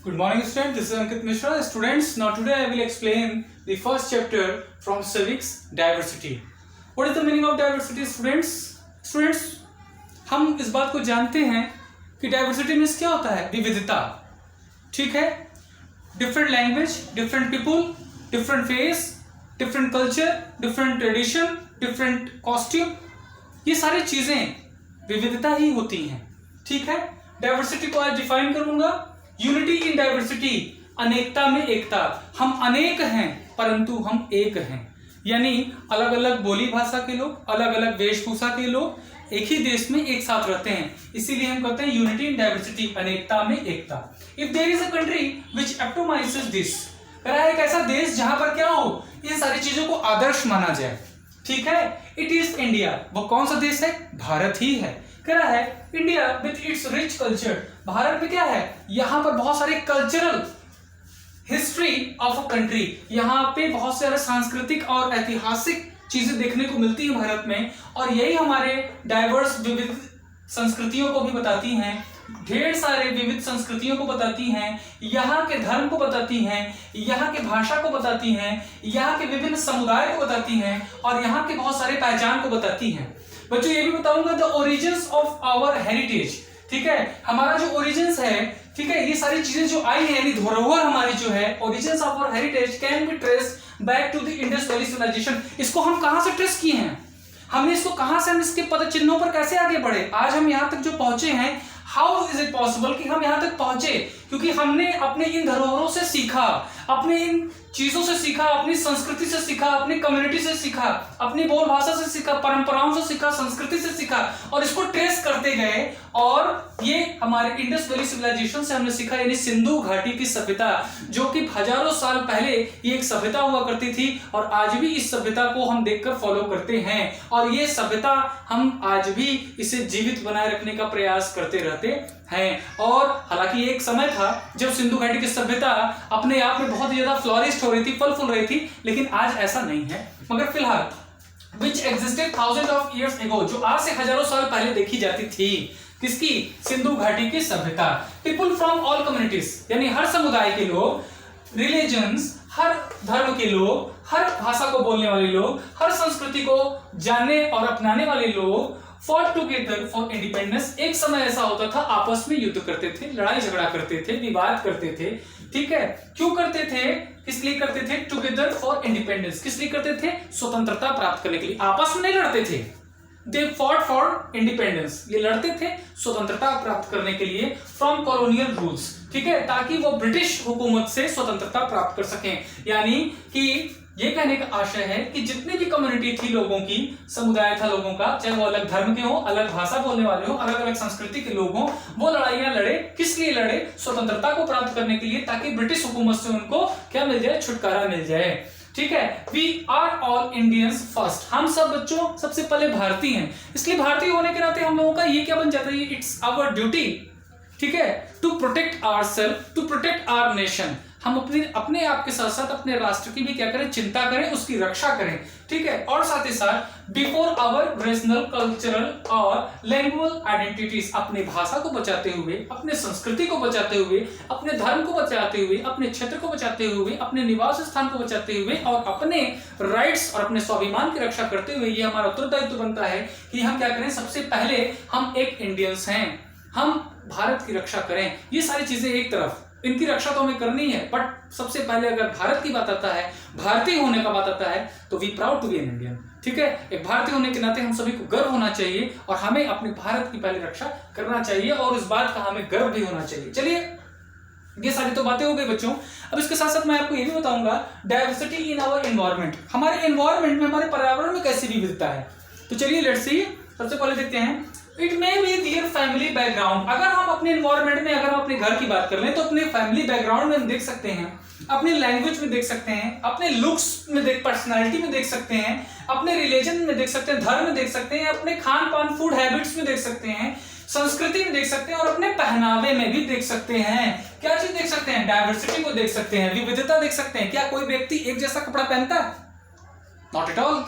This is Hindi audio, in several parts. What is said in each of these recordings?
Good morning, students. This is Ankit Mishra. Students, now today I will explain the first chapter from civics, diversity. What is the meaning of diversity, students? Students, हम इस बात को जानते हैं कि डाइवर्सिटी मीन्स क्या होता है? विविधता. ठीक है? Different language, different people, different face, different culture, different tradition, different costume, ये सारी चीजें विविधता ही होती हैं. ठीक है? डाइवर्सिटी को आज डिफाइन करूंगा. यूनिटी इन डाइवर्सिटी, अनेकता में एकता. हम अनेक हैं परंतु हम एक हैं. यानी अलग अलग बोली भाषा के लोग, अलग अलग वेशभूषा के लोग एक ही देश में एक साथ रहते हैं. इसीलिए हम कहते हैं यूनिटी इन डाइवर्सिटी, अनेकता में एकता. If there is a country which epitomises this, करा एक ऐसा देश जहां पर क्या हो, इन सारी चीजों को आदर्श माना जाए. ठीक है? It is India. वो कौन सा देश है? भारत ही है. करा है India with its rich culture. Bharat में क्या है? यहां पर बहुत सारे cultural history of a country, यहाँ पे बहुत सारे सांस्कृतिक और ऐतिहासिक चीजें देखने को मिलती है भारत में. और यही हमारे डाइवर्स विविध संस्कृतियों को भी बताती हैं. ढेर सारे विविध संस्कृतियों को बताती हैं, यहाँ के धर्म को बताती हैं, यहाँ के भाषा को बताती हैं, यहाँ के विभिन्न समुदाय को बताती हैं और यहाँ के बहुत सारे पहचान को बताती हैं. बच्चों ये भी बताऊंगा the origins of our heritage. ठीक है? हमारा जो ओरिजिन्स है, ठीक है, ये सारी चीजें जो आई है, यानी धरोहर हमारी जो है, origins of our heritage can be traced back to the Indus valley civilisation. इसको हम कहां से ट्रेस किए हैं? हमने इसको कहां से, हम इसके पद चिन्हों पर कैसे आगे बढ़े, आज हम यहां तक जो पहुंचे हैं. हाउ इज इट पॉसिबल कि हम यहां तक पहुंचे? क्योंकि हमने अपने इन धरोहरों से सीखा, अपने इन चीजों से सीखा, अपनी संस्कृति से सीखा, अपनी कम्युनिटी से सीखा, अपनी बोल भाषा से सीखा, परंपराओं से सीखा, संस्कृति से सीखा और इसको ट्रेस करते गए. और ये हमारे इंडस वैली सिविलाइजेशन से हमने सीखा, यानी सिंधु घाटी की सभ्यता, जो कि हजारों साल पहले ये एक सभ्यता हुआ करती थी और आज भी इस सभ्यता को हम देखकर फॉलो करते हैं. और ये सभ्यता हम आज भी इसे जीवित बनाए रखने का प्रयास करते रहते हैं. और हालांकि एक समय था जब सिंधु घाटी की सभ्यता अपने आप में बहुत ज्यादा फ्लोरिश हो रही थी, फल फूल रही थी, लेकिन आज ऐसा नहीं है. मगर फिलहाल which existed thousands of years ago, जो आज से हजारों साल पहले देखी जाती थी, किसकी? सिंधु घाटी की सभ्यता. पीपुल फ्रॉम ऑल कम्युनिटीज, यानी हर समुदाय के लोग, रिलीजन्स, हर धर्म के लोग, हर भाषा को बोलने वाले लोग, हर संस्कृति को जानने और अपनाने वाले लोग fought together for independence. एक समय ऐसा होता था आपस में युद्ध करते थे, लड़ाई झगड़ा करते थे, विवाद करते थे. ठीक है? क्यों करते थे? किस लिए करते थे? Together for independence. किस लिए करते थे? स्वतंत्रता प्राप्त करने के लिए. आपस में नहीं लड़ते थे. They fought for independence. ये लड़ते थे स्वतंत्रता प्राप्त करने के लिए फ्रॉम कॉलोनियल रूल्स. ठीक है? ताकि वो ब्रिटिश हुकूमत से स्वतंत्रता प्राप्त कर सकें. यानी कि ये कहने का आशय है कि जितनी भी कम्युनिटी थी लोगों की, समुदाय था लोगों का, चाहे वो अलग धर्म के हो, अलग भाषा बोलने वाले हो, अलग अलग संस्कृति के लोग हो, वो लड़ाइयां लड़े. किस लिए लड़े? स्वतंत्रता को प्राप्त करने के लिए, ताकि ब्रिटिश हुकूमत से उनको क्या मिल जाए? छुटकारा मिल जाए. ठीक है? We are all Indians first. हम सब बच्चों सबसे पहले भारतीय हैं. इसलिए भारतीय होने के नाते हम लोगों का ये क्या बन जाता है? It's our duty. ठीक है? To protect our self, to protect our nation. हम अपने आप के साथ साथ अपने राष्ट्र की भी क्या करें? चिंता करें, उसकी रक्षा करें. ठीक है? और साथ ही साथ बिफोर आवर रीजनल, कल्चरल और लैंग्वेज आइडेंटिटीज, अपनी भाषा को बचाते हुए, अपने संस्कृति को बचाते हुए, अपने धर्म को बचाते हुए, अपने क्षेत्र को बचाते हुए, अपने निवास स्थान को बचाते हुए और अपने राइट्स और अपने स्वाभिमान की रक्षा करते हुए, ये हमारा उत्तरदायित्व बनता है कि हम क्या करें? सबसे पहले हम एक इंडियंस हैं, हम भारत की रक्षा करें. ये सारी चीजें एक तरफ, इनकी रक्षा तो हमें करनी है, बट सबसे पहले अगर भारत की बात आता है, भारतीय होने का बात आता है, तो we proud to be an Indian. ठीक है? एक भारतीय होने के नाते हम सभी को गर्व होना चाहिए और हमें अपने भारत की पहले रक्षा करना चाहिए और इस बात का हमें गर्व भी होना चाहिए. चलिए, ये सारी तो बातें हो गई बच्चों. अब इसके साथ साथ मैं आपको ये भी बताऊंगा डाइवर्सिटी इन आवर एनवायरमेंट. हमारे एनवायरमेंट में, हमारे पर्यावरण में कैसी विविधता है. तो चलिए लेट्स सी. सबसे पहले देखते हैं. It may be their family background. अगर हम अपने एनवायरमेंट में, अगर हम अपने घर की बात कर लें, तो अपने फैमिली बैकग्राउंड में हम देख सकते हैं, अपने लैंग्वेज में देख सकते हैं, अपने लुक्स में पर्सनालिटी में देख सकते हैं, अपने रिलीजन में देख सकते हैं, धर्म में देख सकते हैं, अपने खान पान, फूड हैबिट्स में देख सकते हैं, संस्कृति में देख सकते हैं और अपने पहनावे में भी देख सकते हैं. क्या चीज देख सकते हैं? डाइवर्सिटी को देख सकते हैं, विविधता देख सकते हैं. क्या कोई व्यक्ति एक जैसा कपड़ा पहनता है? Not at all.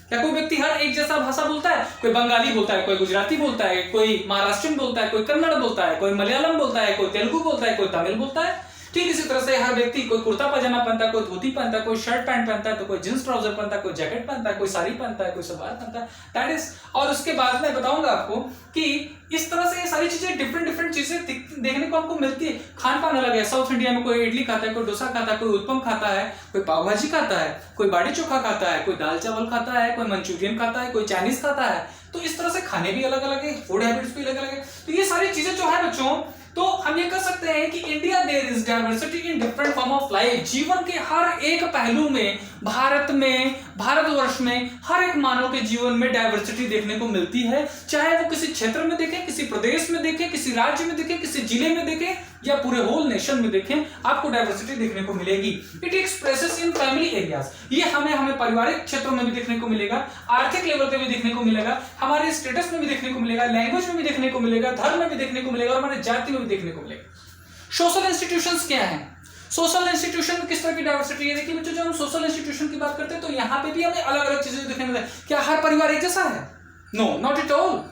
क्या कोई व्यक्ति हर एक जैसा भाषा बोलता है? कोई बंगाली बोलता है, कोई गुजराती बोलता है, कोई महाराष्ट्रियन बोलता है, कोई कन्नड़ बोलता है, कोई मलयालम बोलता है, कोई तेलुगु बोलता है, कोई तमिल बोलता है. ठीक इसी तरह से हर व्यक्ति कोई कुर्ता पजामा पहनता है, कोई धोती पहनता है, कोई शर्ट पैंट पहनता है, तो कोई जींस ट्राउजर पहनता है, कोई जैकेट पहनता है, कोई साड़ी पहनता है, कोई सलवार पहनता है, दैट इज। और उसके बाद मैं बताऊंगा आपको कि इस तरह से ये सारी चीजें डिफरेंट चीजें देखने को आपको मिलती है। खान पान अलग है, साउथ इंडिया में कोई इडली खाता है, कोई डोसा खाता है, कोई उत्पम खाता है, कोई पाव भाजी खाता है, कोई बाटी चोखा खाता है, कोई दाल चावल खाता है, कोई मंचूरियन खाता है, कोई चाइनीज खाता है। तो इस तरह से खाने भी अलग अलग है, फूड हैबिट्स भी अलग अलग है। तो ये सारी चीजें जो है बच्चों, तो हम ये कह सकते हैं कि India there is diversity in different form of life. जीवन के हर एक पहलू में, भारतवर्ष में हर एक मानव के जीवन में डाइवर्सिटी देखने को मिलती है, चाहे वो किसी क्षेत्र में देखें, किसी प्रदेश में देखें, किसी राज्य में देखें, किसी जिले में देखें या पूरे होल नेशन में देखें, आपको डाइवर्सिटी देखने को मिलेगी। It expresses in family areas, ये हमें पारिवारिक क्षेत्रों में भी देखने को मिलेगा, आर्थिक लेवल पे भी देखने को मिलेगा, हमारे स्टेटस में भी देखने को मिलेगा, लैंग्वेज में भी देखने को मिलेगा, धर्म में भी देखने को मिलेगा और हमारे जाति में भी देखने को मिलेगा। सोशल इंस्टीट्यूशंस क्या है? सोशल इंस्टीट्यूशन में किस तरह की डाइवर्सिटी है? देखिए बच्चों, जब हम सोशल इंस्टीट्यूशन की बात करते हैं तो यहाँ पे भी हमें अलग अलग चीजें देखने को मिलती है। क्या हर परिवार एक जैसा है? No, not at all.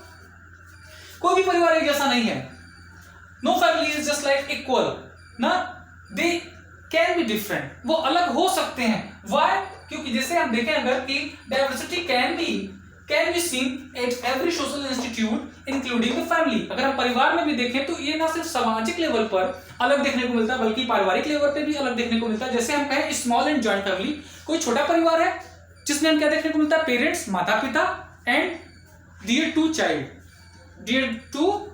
कोई भी परिवार एक जैसा नहीं है। No family is just like equal ना, दे कैन बी डिफरेंट, वो अलग हो सकते हैं। व्हाई? क्योंकि जैसे हम देखें अगर कि diversity can be seen at every social institute including the family. अगर हम परिवार में भी देखें तो ये ना सिर्फ सामाजिक लेवल पर अलग देखने को मिलता है बल्कि पारिवारिक लेवल पे भी अलग देखने को मिलता है। जैसे हम कहें स्मॉल एंड जॉइंट फैमिली, कोई छोटा परिवार है जिसमें हम क्या देखने को मिलता है? पेरेंट्स, माता पिता एंड देयर टू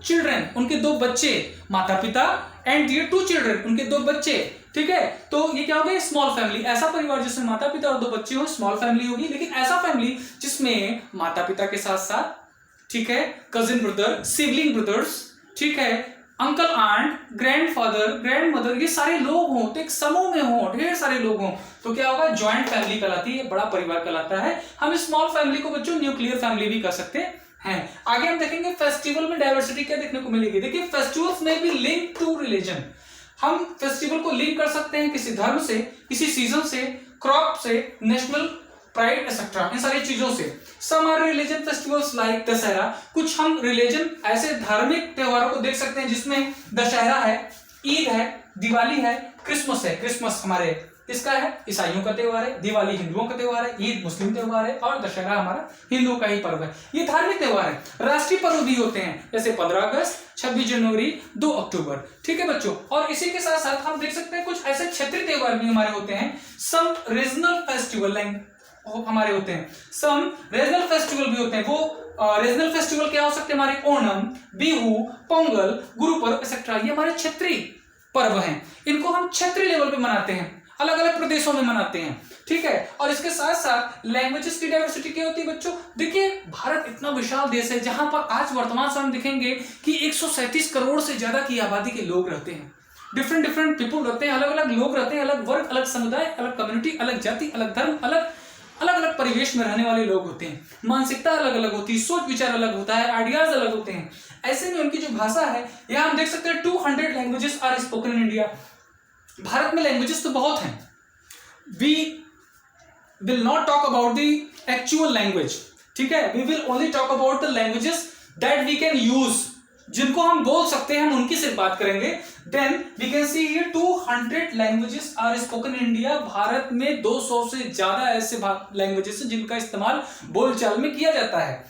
चिल्ड्रन, उनके दो बच्चे, माता पिता एंड देयर टू चिल्ड्रन, उनके दो बच्चे। ठीक है, तो ये क्या हो गया? Small family. ऐसा परिवार जिसमें माता पिता और दो बच्चे हो, स्मॉल फैमिली होगी। लेकिन ऐसा फैमिली जिसमें माता पिता के साथ साथ, ठीक है, कजिन ब्रदर, सिबलिंग ब्रदर्स, ठीक है, अंकल आंट, ग्रैंडफादर, ग्रैंडमदर, ये सारे लोग हों, तो एक समूह में हों, ढेर सारे लोग हों, तो क्या होगा? ज्वाइंट फैमिली कहलाती है, बड़ा परिवार कहलाता है। हम स्मॉल फैमिली को बच्चों न्यूक्लियर फैमिली भी कह सकते हैं। आगे हम देखेंगे फेस्टिवल में डाइवर्सिटी क्या देखने को मिलेगी। देखिए, फेस्टिवल्स में भी लिंक टू रिलीजन, हम फेस्टिवल को लिंक कर सकते हैं किसी धर्म से, किसी सीजन से, क्रॉप से, नेशनल प्राइड एक्सेट्रा, इन सारी चीजों से। Some are religion festivals like Dussehra, कुछ हम रिलीजन ऐसे धार्मिक त्योहारों को देख सकते हैं जिसमें दशहरा है, ईद है, दिवाली है, क्रिसमस है। क्रिसमस हमारे किसका है? ईसाइयों का त्योहार है, दिवाली हिंदुओं का त्योहार है, ईद मुस्लिम त्योहार है और दशहरा हमारा हिंदुओं का ही पर्व है। ये धार्मिक त्योहार है। राष्ट्रीय पर्व भी होते हैं जैसे 15 अगस्त, 26 जनवरी, 2 अक्टूबर। ठीक है बच्चों, और इसी के साथ साथ हम देख सकते हैं कुछ ऐसे क्षेत्रीय त्योहार भी हमारे होते हैं। सम रीजनल फेस्टिवल हमारे होते हैं, सम रीजनल फेस्टिवल भी होते हैं। वो रीजनल फेस्टिवल क्या हो सकते हैं? हमारे ओणम, बिहू, पोंगल, गुरु पर्व एक्सेट्रा, ये हमारे क्षेत्रीय पर्व हैं। इनको हम क्षेत्रीय लेवल पे मनाते हैं, अलग अलग प्रदेशों में मनाते हैं। ठीक है, और इसके साथ साथ लैंग्वेजेस की डाइवर्सिटी क्या होती है बच्चों? देखिए, भारत इतना विशाल देश है जहां पर आज वर्तमान समय देखेंगे कि 137 करोड़ से ज्यादा की आबादी के लोग रहते हैं। डिफरेंट पीपल रहते हैं, अलग अलग लोग रहते हैं, अलग वर्ग, अलग समुदाय, अलग कम्युनिटी, अलग जाति, अलग धर्म, अलग अलग परिवेश में रहने वाले लोग होते हैं। मानसिकता अलग अलग होती है, सोच विचार अलग होता है, आइडियाज अलग होते हैं। ऐसे में उनकी जो भाषा है, यहां हम देख सकते हैं 200 languages are spoken in India. Bharat में लैंग्वेजेस तो बहुत हैं, we will not talk about the actual language, ठीक है, we will only talk about the languages that we can use, जिनको हम बोल सकते हैं, हम उनकी सिर्फ बात करेंगे। Then we can see here 200 languages are spoken in India. Bharat में 200 से ज्यादा ऐसे लैंग्वेजेस हैं जिनका इस्तेमाल बोलचाल में किया जाता है।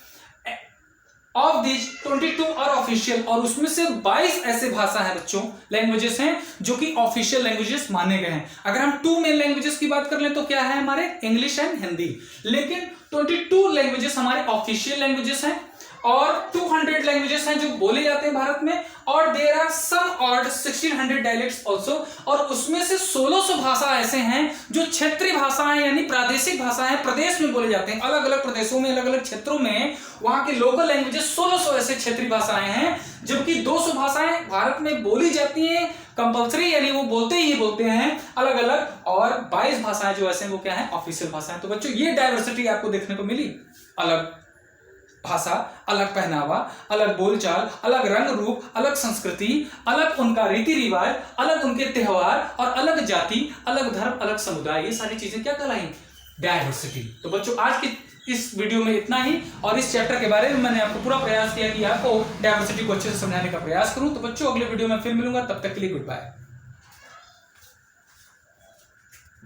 ऑफ दिस 22 आर ऑफिशियल, और उसमें से 22 ऐसे भाषा है बच्चों, लैंग्वेजेस हैं जो कि ऑफिशियल लैंग्वेजेस माने गए हैं। अगर हम 2 मेन लैंग्वेजेस की बात कर लें तो क्या है हमारे? English and Hindi. लेकिन 22 लैंग्वेजेस हमारे ऑफिशियल लैंग्वेजेस हैं और 200 लैंग्वेजेस हैं जो बोले जाते हैं भारत में, और there are some odd 1600 dialects also, और उसमें से 1600 भाषा ऐसे हैं जो क्षेत्रीय भाषाएं यानी प्रादेशिक भाषाएं प्रदेश में बोले जाते हैं। अलग अलग प्रदेशों में, अलग अलग क्षेत्रों में वहां के लोकल लैंग्वेजेस 1600 ऐसे क्षेत्रीय भाषाएं हैं, जबकि 200 भाषाएं भारत में बोली जाती हैं कंपल्सरी, यानी वो बोलते ही बोलते हैं अलग अलग, और 22 भाषाएं जो ऐसे हैं वो क्या है? ऑफिशियल भाषाएं। तो बच्चों, ये डायवर्सिटी आपको देखने को मिली। अलग भाषा, अलग पहनावा, अलग बोलचाल, अलग रंग रूप, अलग संस्कृति, अलग उनका रीति रिवाज, अलग उनके त्योहार, और अलग जाति, अलग धर्म, अलग समुदाय, ये सारी चीजें क्या कहलाई? डायवर्सिटी। तो बच्चों, आज की इस वीडियो में इतना ही, और इस चैप्टर के बारे में मैंने आपको पूरा प्रयास किया कि आपको डायवर्सिटी को अच्छे से समझाने का प्रयास करूं। तो बच्चों, अगले वीडियो में फिर मिलूंगा, तब तक के लिए गुड बाय।